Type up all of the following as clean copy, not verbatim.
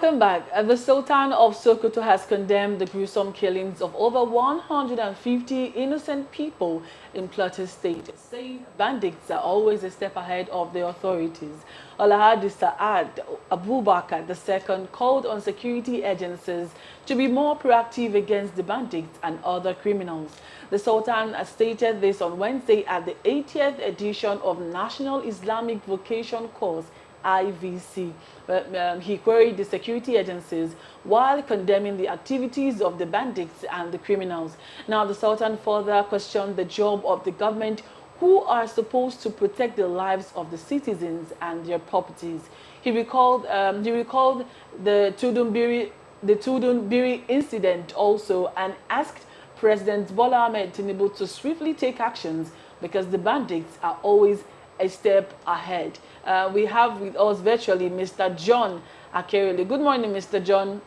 Welcome back. The Sultan of Sokoto has condemned the gruesome killings of over 150 innocent people in Plateau State, saying bandits are always a step ahead of the authorities. Alhaji Sa'ad Abubakar II called on security agencies to be more proactive against the bandits and other criminals. The Sultan stated this on Wednesday at the 80th edition of National Islamic Vocation Course IVC. He queried the security agencies while condemning the activities of the bandits and the criminals. Now, the Sultan further questioned the job of the government, who are supposed to protect the lives of the citizens and their properties. He recalled the Tudunbiri incident also and asked President Bola Ahmed Tinubu to swiftly take actions because the bandits are always a step ahead. We have with us virtually Mr. John Akerele. Good morning, Mr. John.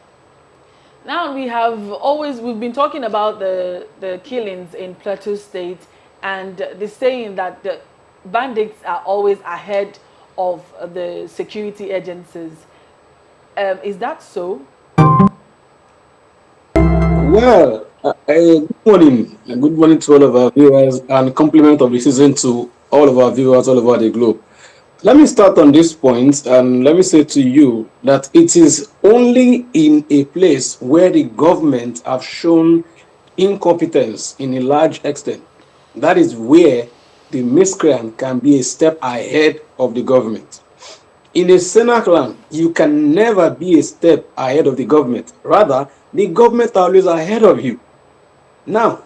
Now we've been talking about the killings in Plateau State and the saying that the bandits are always ahead of the security agencies. Is that so? Well, good morning. Good morning to all of our viewers and compliment of the season to all of our viewers all over the globe. Let me start on this point and let me say to you that it is only in a place where the government have shown incompetence in a large extent. That is where the miscreant can be a step ahead of the government. In a Senate land, you can never be a step ahead of the government. Rather, the government are always ahead of you. Now,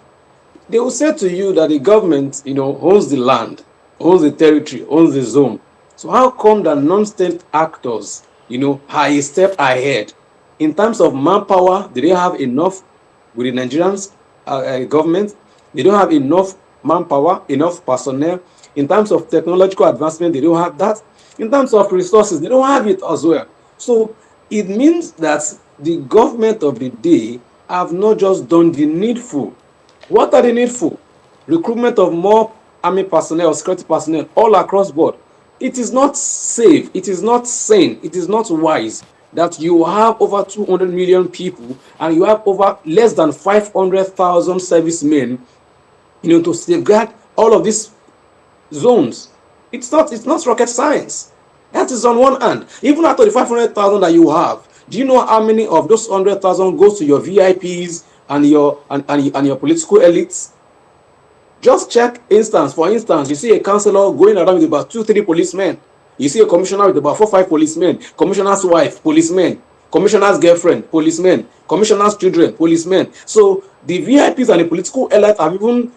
they will say to you that the government, owns the land, owns the territory, owns the zone. So how come that non-state actors, are a step ahead? In terms of manpower, they don't have enough with the Nigerians government. They don't have enough manpower, enough personnel. In terms of technological advancement, they don't have that. In terms of resources, they don't have it as well. So it means that the government of the day have not just done the needful. What are the needful? Recruitment of more army personnel, security personnel all across board. It is not safe, it is not sane, it is not wise that you have over 200 million people and you have over less than 500,000 servicemen, to safeguard all of these zones. It's not rocket science. That is on one hand. Even out of the 500,000 that you have, do you know how many of those 100,000 goes to your VIPs and your political elites? Just check instance. For instance, you see a councillor going around with about 2-3 policemen. You see a commissioner with about 4-5 policemen. Commissioner's wife, policemen. Commissioner's girlfriend, policemen. Commissioner's children, policemen. So the VIPs and the political elites have even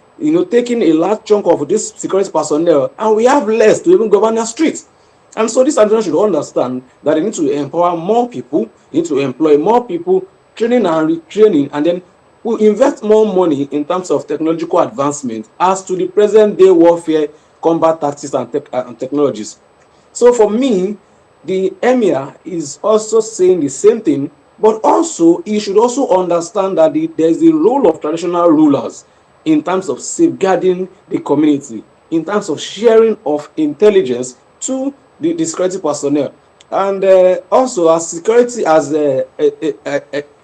taken a large chunk of this security personnel, and we have less to even govern our streets. And so this administration should understand that they need to empower more people, they need to employ more people, training and retraining, and then we'll invest more money in terms of technological advancement as to the present day warfare, combat tactics and technologies. So for me, the emir is also saying the same thing, but also he should also understand that there's the role of traditional rulers in terms of safeguarding the community, in terms of sharing of intelligence to the security personnel, and also as security as a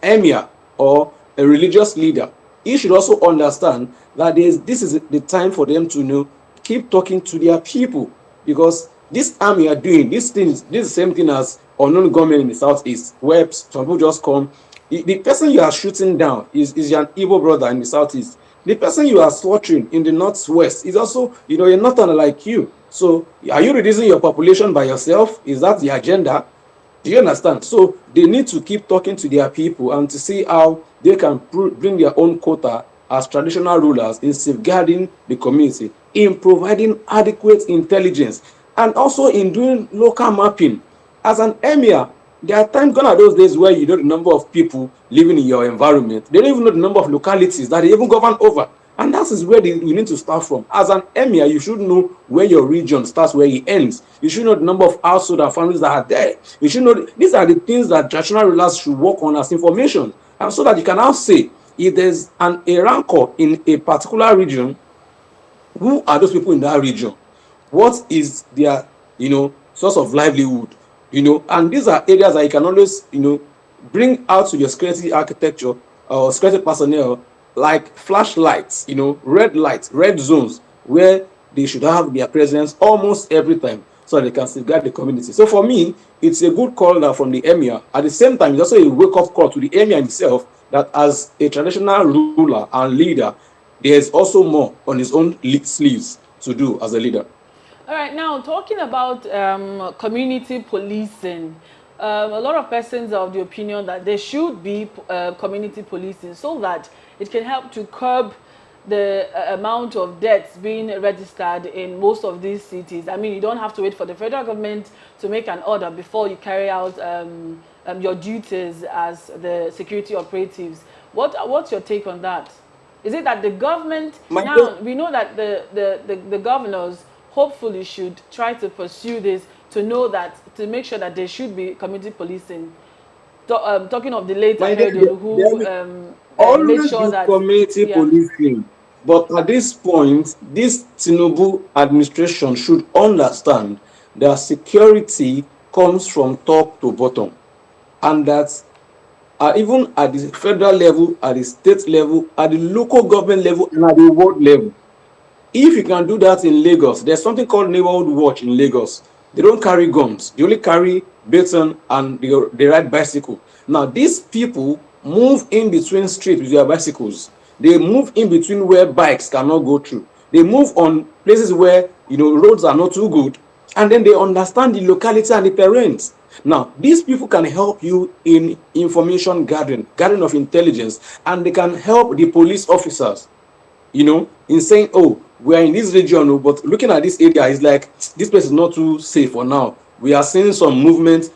emir or a religious leader, he should also understand that this is the time for them to keep talking to their people, because this army are doing these things. This is the same thing as unknown gunmen in the southeast, where some people just come. The person you are shooting down is your Igbo brother in the southeast. The person you are slaughtering in the northwest is also, a northerner like you. So are you reducing your population by yourself? Is that the agenda? Do you understand? So they need to keep talking to their people and to see how they can bring their own quota as traditional rulers in safeguarding the community, in providing adequate intelligence, and also in doing local mapping. As an emir, there are times gone are those days where you know the number of people living in your environment. They don't even know the number of localities that they even govern over. And that is where you need to start from. As an emir, you should know where your region starts, where it ends. You should know the number of households and families that are there. You should know these are the things that traditional rulers should work on as information. And so that you can now say, if there's a rancor in a particular region, who are those people in that region? What is their, source of livelihood? And these are areas that you can always, bring out to your security architecture or security personnel like flashlights, red lights, red zones where they should have their presence almost every time so that they can safeguard the community. So for me, it's a good call now from the emir. At the same time, it's also a wake-up call to the emir himself that as a traditional ruler and leader, there's also more on his own sleeves to do as a leader. All right, now talking about community policing, a lot of persons are of the opinion that there should be community policing so that it can help to curb the amount of deaths being registered in most of these cities. I mean, you don't have to wait for the federal government to make an order before you carry out your duties as the security operatives. What's your take on that? Is it that the government, My now we know that the governors hopefully should try to pursue this to know that, to make sure that there should be community policing. Talking of the late my dear, Akeredolu who there made always sure do that, community yeah. policing. But at this point, this Tinubu administration should understand that security comes from top to bottom, and that even at the federal level, at the state level, at the local government level, and at the world level, if you can do that in Lagos, there's something called neighborhood watch in Lagos. They don't carry guns. They only carry baton and they ride bicycle. Now, these people move in between streets with their bicycles. They move in between where bikes cannot go through. They move on places where roads are not too good, and then they understand the locality and the terrains. Now, these people can help you in information gathering of intelligence, and they can help the police officers in saying, oh, we are in this region, oh, but looking at this area, it's like this place is not too safe for now. We are seeing some movement,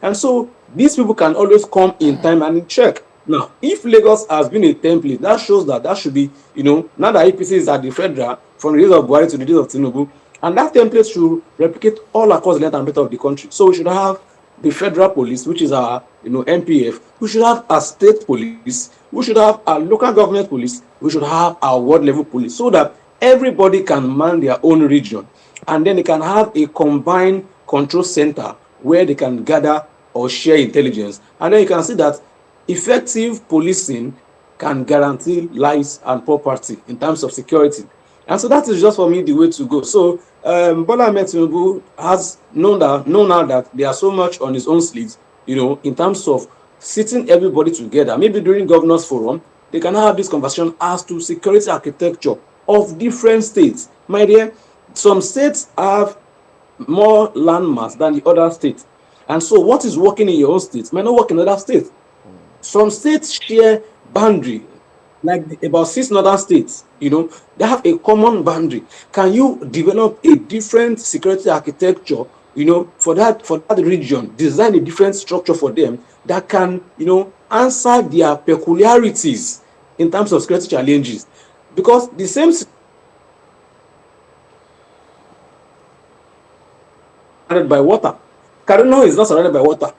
and so these people can always come in time and in check. Now, if Lagos has been a template, that shows that should be, now that APC is at the federal, from the days of Buhari to the days of Tinubu, and that template should replicate all across the length and breadth of the country. So we should have the federal police, which is our MPF. We should have our state police. We should have our local government police. We should have our world level police, so that everybody can man their own region, and then they can have a combined control center where they can gather or share intelligence, and then you can see that effective policing can guarantee lives and property in terms of security. And so that is just for me the way to go. So Bola Ahmed Tinubu has known now that there are so much on his own sleeves, in terms of sitting everybody together. Maybe during governors forum, they can have this conversation as to security architecture of different states. My dear, some states have more landmass than the other states. And so what is working in your own state might not work in other states. Some states share boundary, like about 6 northern states, they have a common boundary. Can you develop a different security architecture, for that region, design a different structure for them that can, answer their peculiarities in terms of security challenges? Because the same surrounded by water. Kaduna is not surrounded by water.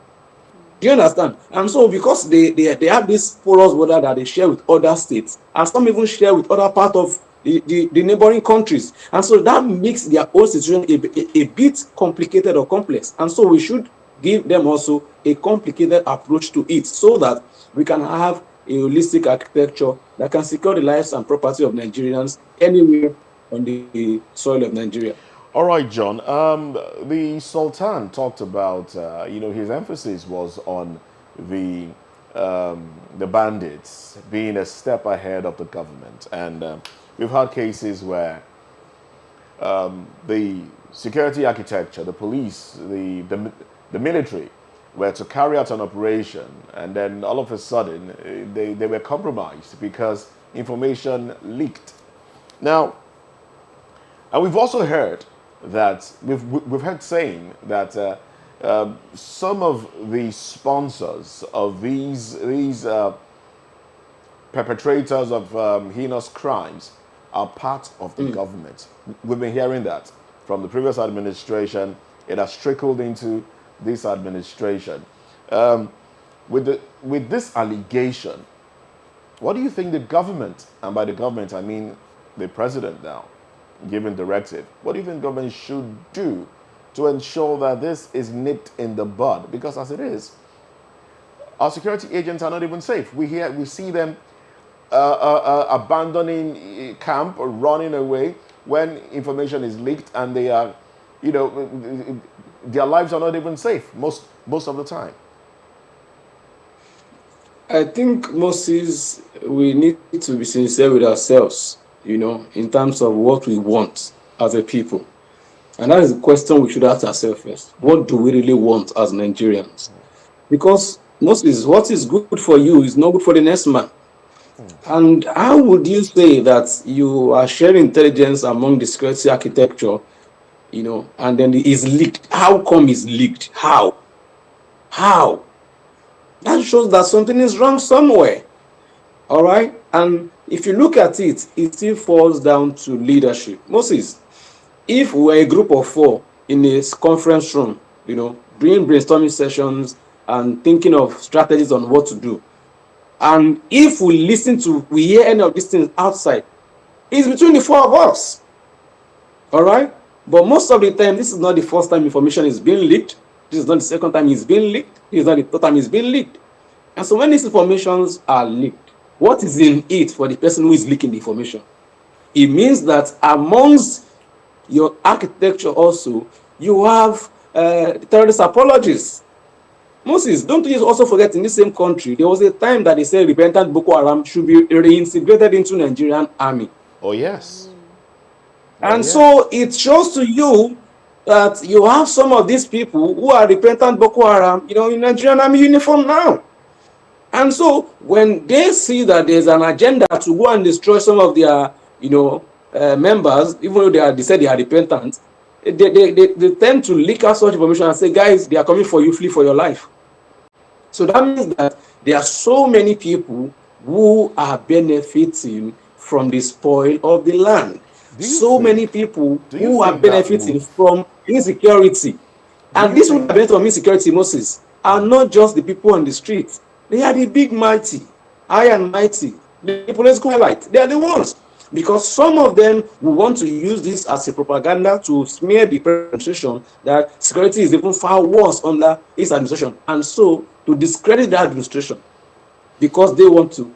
Do you understand? And so because they have this porous border that they share with other states, and some even share with other part of the neighboring countries. And so that makes their own situation a bit complicated or complex. And so we should give them also a complicated approach to it, so that we can have a holistic architecture that can secure the lives and property of Nigerians anywhere on the soil of Nigeria. All right, John. The Sultan talked about, his emphasis was on the the bandits being a step ahead of the government, and we've had cases where the security architecture, the police, the military were to carry out an operation, and then all of a sudden they were compromised because information leaked. Now, and we've also heard that we've heard saying that some of the sponsors of these perpetrators of heinous crimes are part of the government. We've been hearing that from the previous administration. It has trickled into this administration. With this allegation, what do you think the government, and by the government I mean the president now, given directive, what do you think government should do to ensure that this is nipped in the bud? Because as it is, Our security agents are not even safe. We see them abandoning camp or running away when information is leaked, and they are, you know, their lives are not even safe most of the time. I think, Moses, we need to be sincere with ourselves, in terms of what we want as a people. And that is the question we should ask ourselves first. What do we really want as Nigerians? Because, Moses, what is good for you is not good for the next man. And how would you say that you are sharing intelligence among the security architecture, and then it is leaked? How come it's leaked? How? How? That shows that something is wrong somewhere. All right. And if you look at it, it still falls down to leadership. Moses, if we're a group of 4 in a conference room, doing brainstorming sessions and thinking of strategies on what to do, and if we hear any of these things outside, it's between the 4 of us. All right. But most of the time, this is not the first time information is being leaked. This is not the second time it's being leaked. This is not the third time it's being leaked. And so when these informations are leaked, what is in it for the person who is leaking the information? It means that amongst your architecture also, you have terrorist apologists. Moses, don't you also forget, in the same country, there was a time that they said repentant Boko Haram should be reintegrated into Nigerian army. Oh, yes. And so it shows to you that you have some of these people who are repentant Boko Haram, in Nigerian army uniform now. And so when they see that there's an agenda to go and destroy some of their, members, even though they said they are repentant, they tend to leak out such information and say, guys, they are coming for you, flee for your life. So that means that there are so many people who are benefiting from the spoil of the land. So many people who are benefiting from insecurity. And these who are benefiting from insecurity, Moses, are not just the people on the streets. They are the big mighty, high and mighty, the political elite. They are the ones. Because some of them will want to use this as a propaganda to smear the administration that security is even far worse under his administration. And so to discredit the administration because they want to,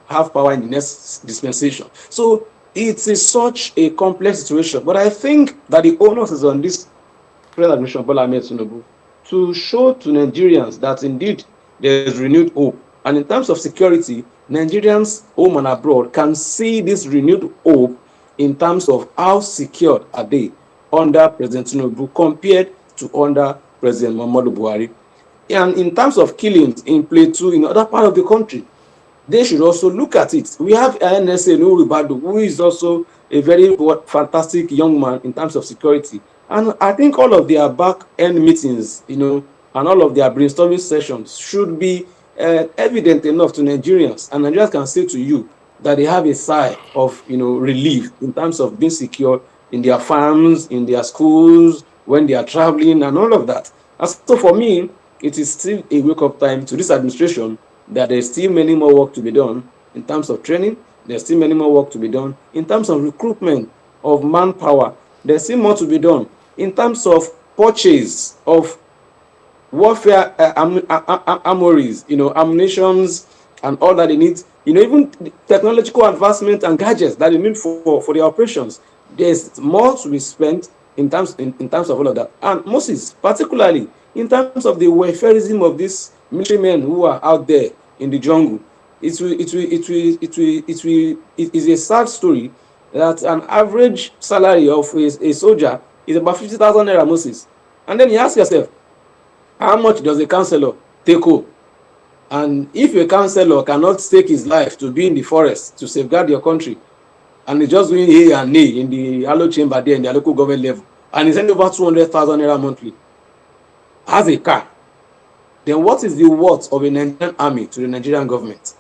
have power in the next dispensation. So it is such a complex situation. But I think that the onus is on this present administration, Bola Ahmed Tinubu, to show to Nigerians that indeed there is renewed hope. And in terms of security, Nigerians home and abroad can see this renewed hope in terms of how secured are they under President Tinubu compared to under President Muhammadu Buhari. And in terms of killings in Plateau, in other part of the country, they should also look at it. We have NSA Nuribadu, who is also a very fantastic young man in terms of security. And I think all of their back-end meetings, and all of their brainstorming sessions should be evident enough to Nigerians. And Nigerians can say to you that they have a sigh of, relief in terms of being secure in their farms, in their schools, when they are traveling and all of that. And so for me, it is still a wake-up time to this administration that there's still many more work to be done in terms of training. There's still many more work to be done in terms of recruitment of manpower. There's still more to be done in terms of purchase of warfare armories, ammunitions and all that they need, even technological advancement and gadgets that they need for their operations. There's more to be spent in terms of all of that. And Moses, particularly in terms of the welfareism of these military men who are out there in the jungle, it is a sad story that an average salary of a soldier is about 50,000 naira, Moses. And then you ask yourself, how much does a councillor take home? And if a councillor cannot stake his life to be in the forest to safeguard your country, and he's just doing A and A in the Halo chamber there in the local government level, and he's earning over 200,000 naira monthly, has a car, then what is the worth of a Nigerian army to the Nigerian government?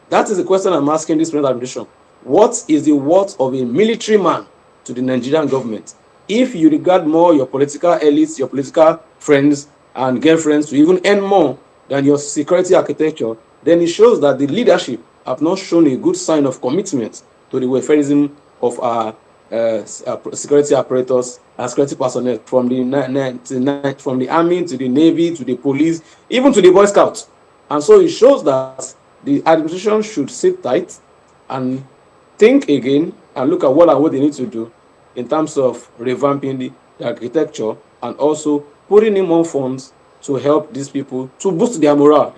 That is the question I'm asking this present administration. What is the worth of a military man to the Nigerian government? If you regard more your political elites, your political friends and girlfriends to even earn more than your security architecture, then it shows that the leadership have not shown a good sign of commitment to the welfareism of our security apparatus and security personnel, from the army to the navy to the police, even to the Boy Scouts. And so it shows that the administration should sit tight and think again and look at what they need to do in terms of revamping the architecture and also putting in more funds to help these people to boost their morale.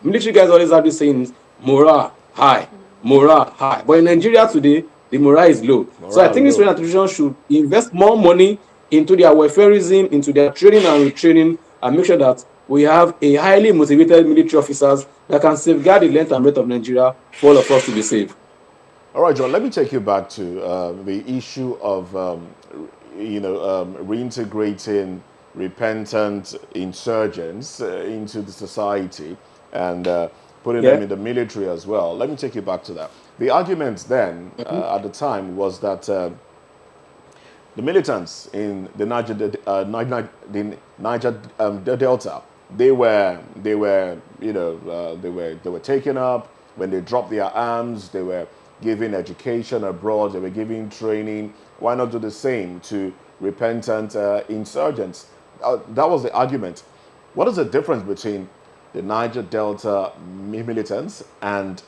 Military guys always have this saying, morale high, morale high. But in Nigeria today, the morale is low. So I think this administration should invest more money into their welfareism, into their training and retraining, and make sure that we have a highly motivated military officers that can safeguard the length and breadth of Nigeria for all of us to be safe. All right, John, let me take you back to the issue of, reintegrating repentant insurgents into the society and putting them in the military as well. Let me take you back to that. The argument then at the time was that the militants in the Niger Delta, they were taken up when they dropped their arms. They were giving education abroad. They were giving training. Why not do the same to repentant insurgents? That was the argument. What is the difference between the Niger Delta militants and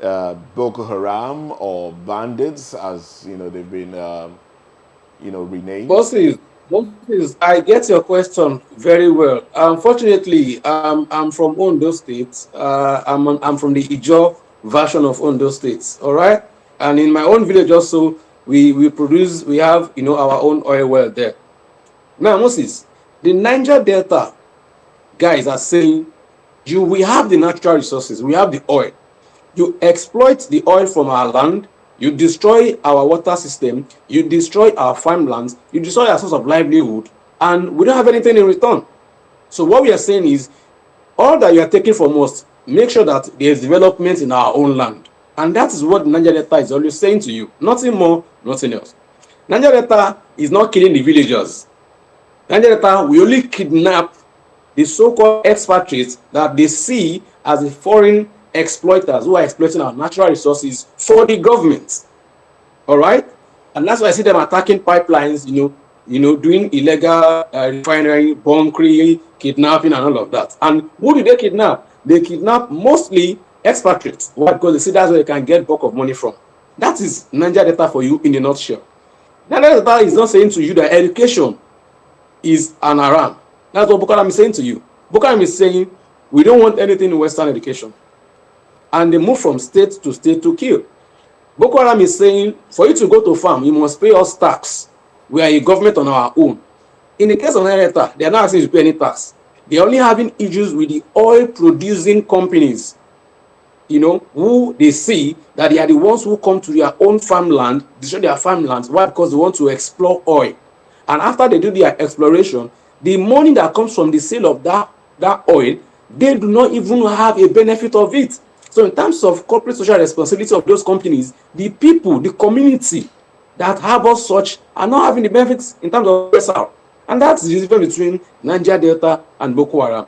Boko Haram or bandits, as they've been renamed? Bosses, I get your question very well. Unfortunately, I'm from Ondo State. I'm from the Ijaw version of Ondo State. All right, and in my own village also, we have our own oil well there. Now, Moses, the Niger Delta guys are saying, we have the natural resources, we have the oil. You exploit the oil from our land, you destroy our water system, you destroy our farmlands, you destroy our source of livelihood, and we don't have anything in return. So what we are saying is, all that you are taking from us, make sure that there is development in our own land. And that is what Niger Delta is always saying to you. Nothing more, nothing else. Niger Delta is not killing the villagers. Niger Delta, we only kidnap the so-called expatriates that they see as the foreign exploiters who are exploiting our natural resources for the government. All right? And that's why I see them attacking pipelines, doing illegal refinery, bunkering, kidnapping, and all of that. And who do they kidnap? They kidnap mostly expatriates. Why? Because they see that's where they can get bulk of money from. That is Niger Delta for you in a nutshell. Niger Delta is not saying to you that education is an haram. That's what Boko Haram is saying to you. Boko Haram is saying, we don't want anything in Western education. And they move from state to kill. Boko Haram is saying, for you to go to farm, you must pay us tax. We are a government on our own. In the case of Niger Delta, they are not asking you to pay any tax. They are only having issues with the oil-producing companies, who they see that they are the ones who come to their own farmland, destroy their farmlands. Why? Because they want to explore oil. And after they do their exploration, the money that comes from the sale of that oil, they do not even have a benefit of it. So in terms of corporate social responsibility of those companies, the people, the community that harbor such are not having the benefits in terms of SR. And that's the difference between Niger Delta and Boko Haram.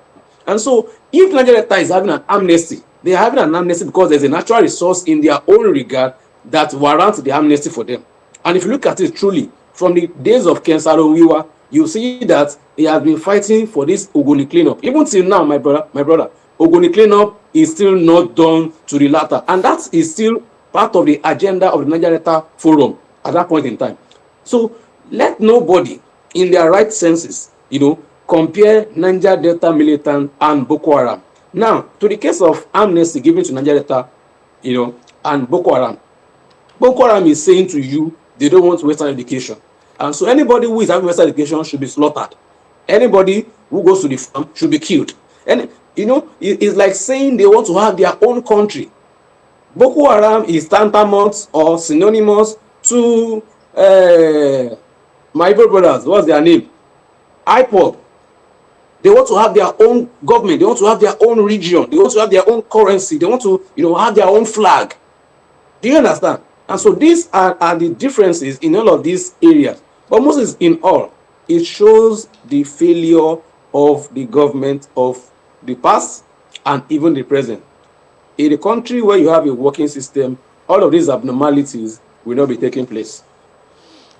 And so if Niger Delta is having an amnesty, they are having an amnesty because there's a natural resource in their own regard that warrants the amnesty for them. And if you look at it truly, from the days of Ken Saro-Wiwa, you see that he has been fighting for this Ogoni cleanup. Even till now, my brother, Ogoni cleanup is still not done to the latter. And that is still part of the agenda of the Niger Delta Forum at that point in time. So let nobody in their right senses, compare Niger Delta militant and Boko Haram. Now, to the case of amnesty given to Niger Delta, and Boko Haram. Boko Haram is saying to you, they don't want Western education. And so anybody who is having Western education should be slaughtered. Anybody who goes to the farm should be killed. And, it's like saying they want to have their own country. Boko Haram is tantamount or synonymous to my brothers. What's their name? IPOB. They want to have their own government. They want to have their own region. They want to have their own currency. They want to, have their own flag. Do you understand? And so these are the differences in all of these areas. But Moses, in all, it shows the failure of the government of the past and even the present. In a country where you have a working system, all of these abnormalities will not be taking place.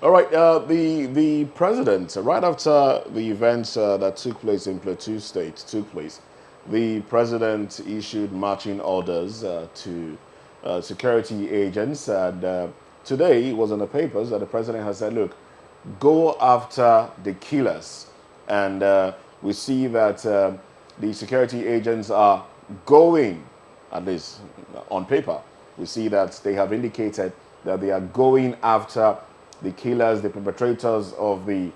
All right, the president, right after the events that took place in Plateau State took place, the president issued marching orders to security agents, and today it was in the papers that the president has said, look, go after the killers. And we see that the security agents are going, at least on paper, we see that they have indicated that they are going after the killers, the perpetrators of the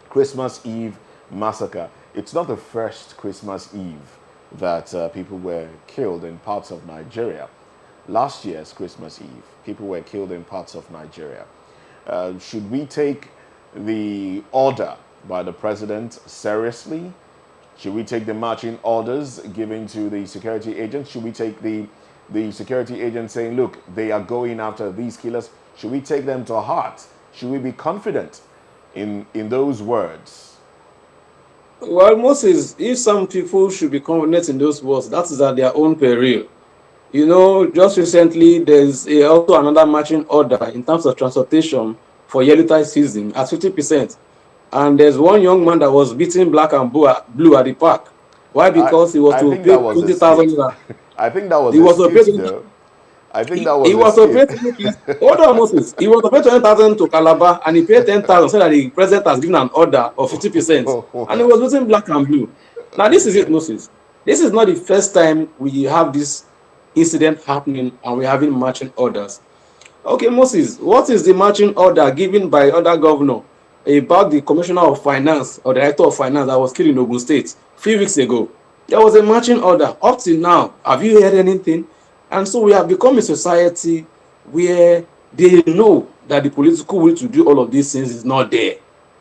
Christmas Eve massacre. It's not the first Christmas Eve that people were killed in parts of Nigeria. Last year's Christmas Eve, people were killed in parts of Nigeria. Should we take the order by the president seriously? Should we take the marching orders given to the security agents? Should we take the security agents saying, look, they are going after these killers? Should we take them to heart? Should we be confident in those words? Well, Moses, if some people should be confident in those words, that is at their own peril. You know, just recently, there's also another marching order in terms of transportation for yellow season at 50%. And there's one young man that was beaten black and blue at the park. Why? Because he was I to think pay that was a 20,000 skit. naira. I think that was He a was to pay skit, though. I think that he was was to a pay skit. hold on, Moses. He was to pay 20,000 to Calabar and he paid 10,000 so that the president has given an order of 50%. And he was using black and blue. Now, this is it, Moses. This is not the first time we have this incident happening and we're having marching orders. Okay, Moses, what is the marching order given by other governor about the commissioner of finance or director of finance that was killed in Ogun State a few weeks ago? There was a marching order. Up till now, have you heard anything? And so we have become a society where they know that the political will to do all of these things is not there.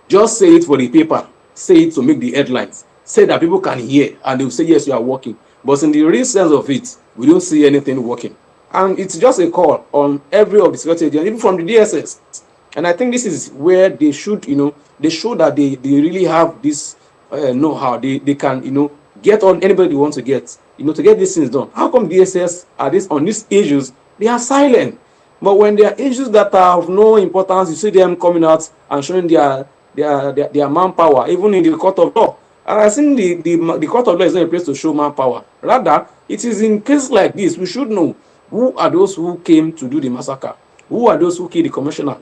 Just say it for the paper, say it to make the headlines, say that people can hear and they will say, yes, you are working. But in the real sense of it, we don't see anything working. And it's just a call on every of the security agents, even from the DSS. And I think this is where they should, they show that they really have this know-how. They can, get on anybody they want to get, to get these things done. How come DSS are on these issues? They are silent. But when there are issues that are of no importance, you see them coming out and showing their manpower, even in the court of law. And I think the court of law is not a place to show manpower. Rather, it is in cases like this, we should know who are those who came to do the massacre, who are those who killed the commissioner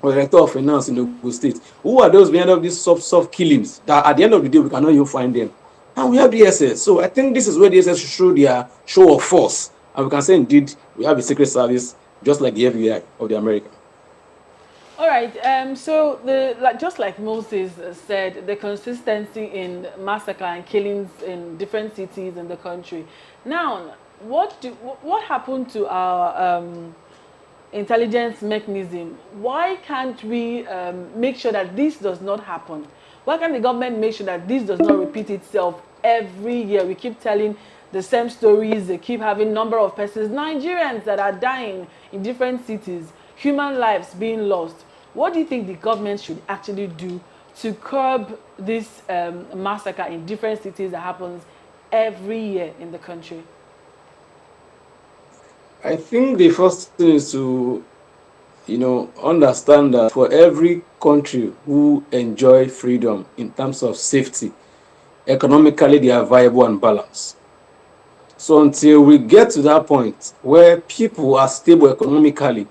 or director of finance in Ogun State, who are those behind of these soft killings that at the end of the day we cannot even find them. And we have DSS. So I think this is where DSS should show their show of force. And we can say indeed we have a secret service just like the FBI of the America. All right. So just like Moses said, the consistency in massacre and killings in different cities in the country. Now, what happened to our intelligence mechanism? Why can't we make sure that this does not happen? Why can't the government make sure that this does not repeat itself every year? We keep telling the same stories. They keep having number of persons, Nigerians that are dying in different cities, human lives being lost. What do you think the government should actually do to curb this massacre in different cities that happens every year in the country? I think the first thing is to, understand that for every country who enjoy freedom in terms of safety, economically they are viable and balanced. So until we get to that point where people are stable economically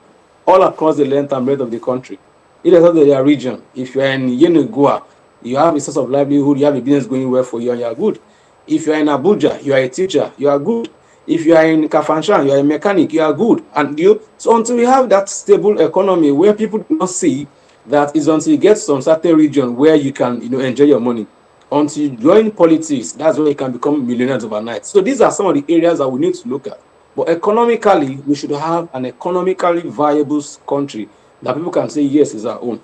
all across the length and breadth of the country, irrespective of their region, if you are in Yenugua, you have a source of livelihood, you have a business going well for you, and you are good. If you are in Abuja, you are a teacher, you are good. If you are in Kafanchan, you are a mechanic, you are good. And so until we have that stable economy where people do not see that is until you get some certain region where you can, enjoy your money. Until you join politics, that's where you can become millionaires overnight. So these are some of the areas that we need to look at. But economically, we should have an economically viable country that people can say, yes, is our own.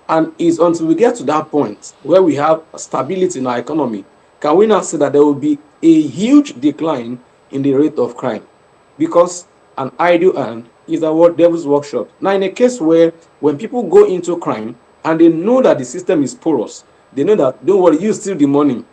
And it's until we get to that point where we have stability in our economy, can we now say that there will be a huge decline in the rate of crime? Because an idle hand is a devil's workshop. Now, in a case where when people go into crime and they know that the system is porous, they know that, don't worry, you steal the money.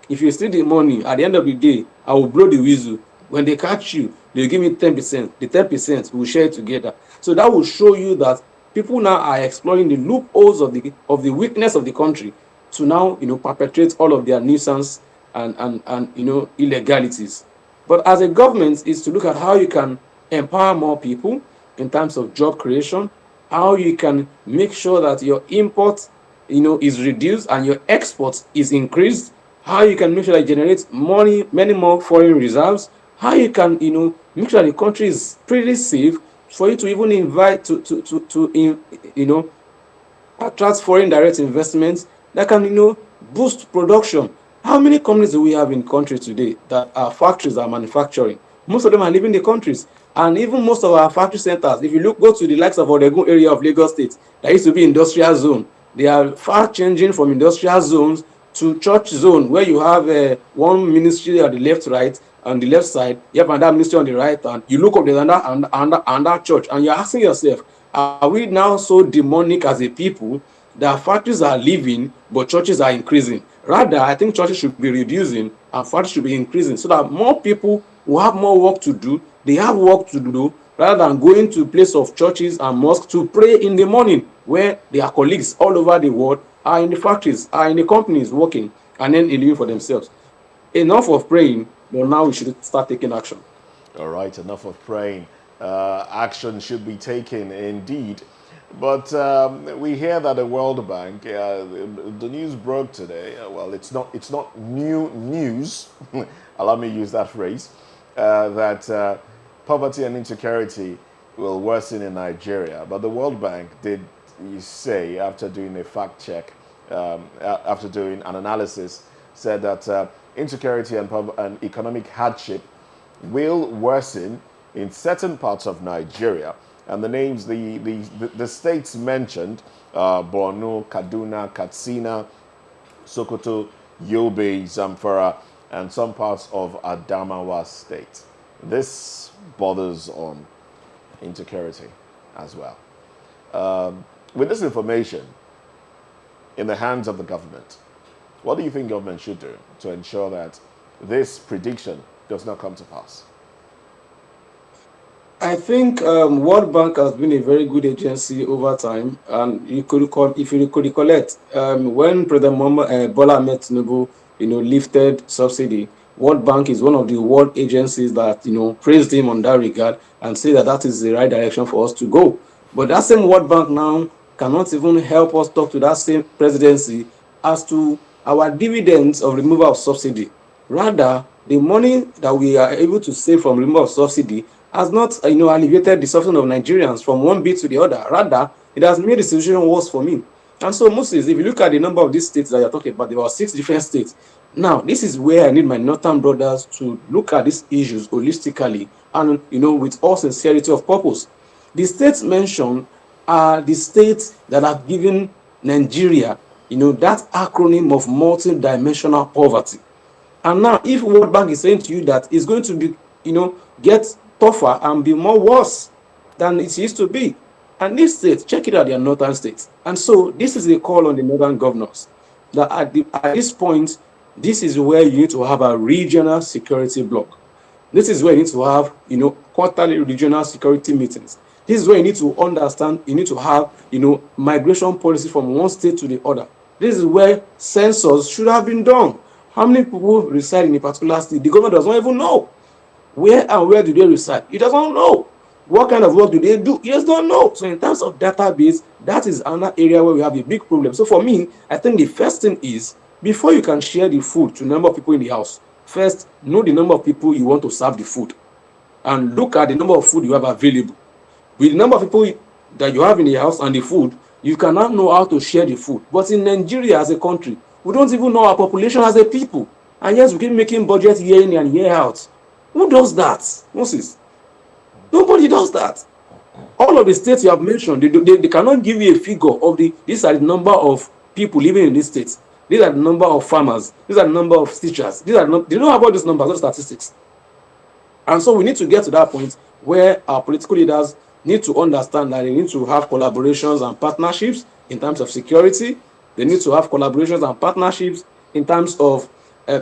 If you steal the money, at the end of the day, I will blow the whistle. When they catch you, they'll give me 10%. The 10% we'll share it together. So that will show you that people now are exploring the loopholes of the weakness of the country to now, perpetrate all of their nuisance and illegalities. But as a government, is to look at how you can empower more people in terms of job creation, how you can make sure that your import is reduced and your export is increased, how you can make sure that you generate money, many more foreign reserves, how you can make sure the country is pretty safe for you to even invite attract foreign direct investments that can boost production. How many companies do we have in country today that are factories are manufacturing? Most of them are leaving the countries. And even most of our factory centers, if you go to the likes of Oregun area of Lagos State, that used to be industrial zone, they are far changing from industrial zones to church zone, where you have one ministry on the left, right, on the left side, you have another ministry on the right, and you look up the another church, and you're asking yourself, are we now so demonic as a people that factories are leaving but churches are increasing? Rather, I think churches should be reducing and factories should be increasing, so that more people will have more work to do. They have work to do rather than going to place of churches and mosques to pray in the morning, where their colleagues all over the world are in the factories, are in the companies working, and then living for themselves. Enough of praying, but now we should start taking action. All right, enough of praying. Action should be taken indeed. But we hear that the World Bank, the news broke today. Well, it's not new news. Allow me to use that phrase. That poverty and insecurity will worsen in Nigeria. But the World Bank did say, after doing a fact check, after doing an analysis, said that insecurity and economic hardship will worsen in certain parts of Nigeria. And the names, the states mentioned, Borno, Kaduna, Katsina, Sokoto, Yobe, Zamfara, and some parts of Adamawa State. This borders on insecurity as well. With this information in the hands of the government, what do you think government should do to ensure that this prediction does not come to pass? I think World Bank has been a very good agency over time, and if you could recollect, when President Bola Ahmed Tinubu, lifted subsidy, World Bank is one of the world agencies that praised him on that regard and say that that is the right direction for us to go. But that same World Bank now cannot even help us talk to that same presidency as to our dividends of removal of subsidy. Rather, the money that we are able to save from removal of subsidy has not alleviated the suffering of Nigerians from one bit to the other. Rather, it has made the situation worse for me. And so, Moses, if you look at the number of these states that you're talking about, there are 6 different states. Now, this is where I need my northern brothers to look at these issues holistically and with all sincerity of purpose. The states mentioned are the states that have given Nigeria, that acronym of multi-dimensional poverty. And now, if World Bank is saying to you that it's going to be, get tougher and be more worse than it used to be, and these states, check it out, they are northern states. And so, this is a call on the northern governors that at this point, this is where you need to have a regional security bloc. This is where you need to have, quarterly regional security meetings. This is where you need to understand, you need to have, migration policy from one state to the other. This is where census should have been done. How many people reside in a particular state? The government does not even know. Where and where do they reside? It doesn't know. What kind of work do they do? It does not know. So in terms of database, that is another area where we have a big problem. So for me, I think the first thing is, before you can share the food to a number of people in the house, first know the number of people you want to serve the food. And look at the number of food you have available. With the number of people that you have in the house and the food, you cannot know how to share the food. But in Nigeria as a country, we don't even know our population as a people. And yes, we keep making budget year in and year out. Who does that, Moses? Nobody does that. All of the states you have mentioned, they cannot give you a figure of these are the number of people living in these states. These are the number of farmers. These are the number of teachers. They don't have all these numbers, those statistics. And so we need to get to that point where our political leaders need to understand that they need to have collaborations and partnerships in terms of security. They need to have collaborations and partnerships in terms of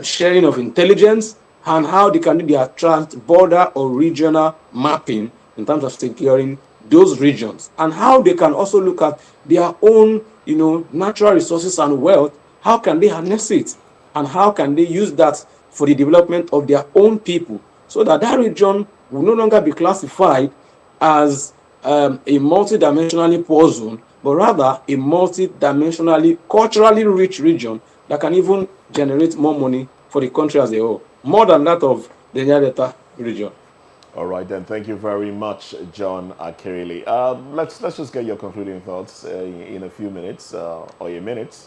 sharing of intelligence, and how they can do their trans-border or regional mapping in terms of securing those regions, and how they can also look at their own, natural resources and wealth. How can they harness it? and how can they use that for the development of their own people, so that that region will no longer be classified as a multidimensionally poor zone, but rather a multidimensionally culturally rich region that can even generate more money for the country as a whole, more than that of the Niger Delta region. All right, then. Thank you very much, John Akirili. Let's just get your concluding thoughts in a few minutes or a minute,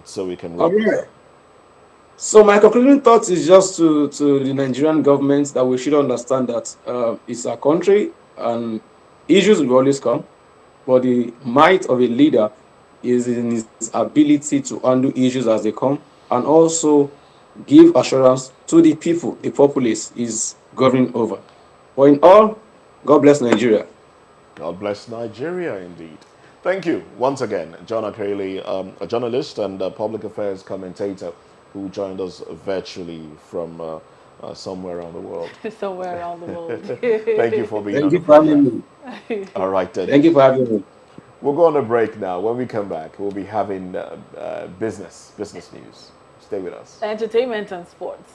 so we can All wrap this right. up. So my concluding thought is just to the Nigerian government that we should understand that it's a country and issues will always come, but the might of a leader is in his ability to handle issues as they come and also give assurance to the people, the populace is governing over. But in all, God bless Nigeria. God bless Nigeria, indeed. Thank you once again, John Akirili, a journalist and a public affairs commentator who joined us virtually from somewhere around the world. Somewhere around the world. Thank you for being Thank on the you for having program. me. All right, then. Thank you for having me. We'll go on a break now. When we come back, we'll be having business news. Stay with us. Entertainment and sports.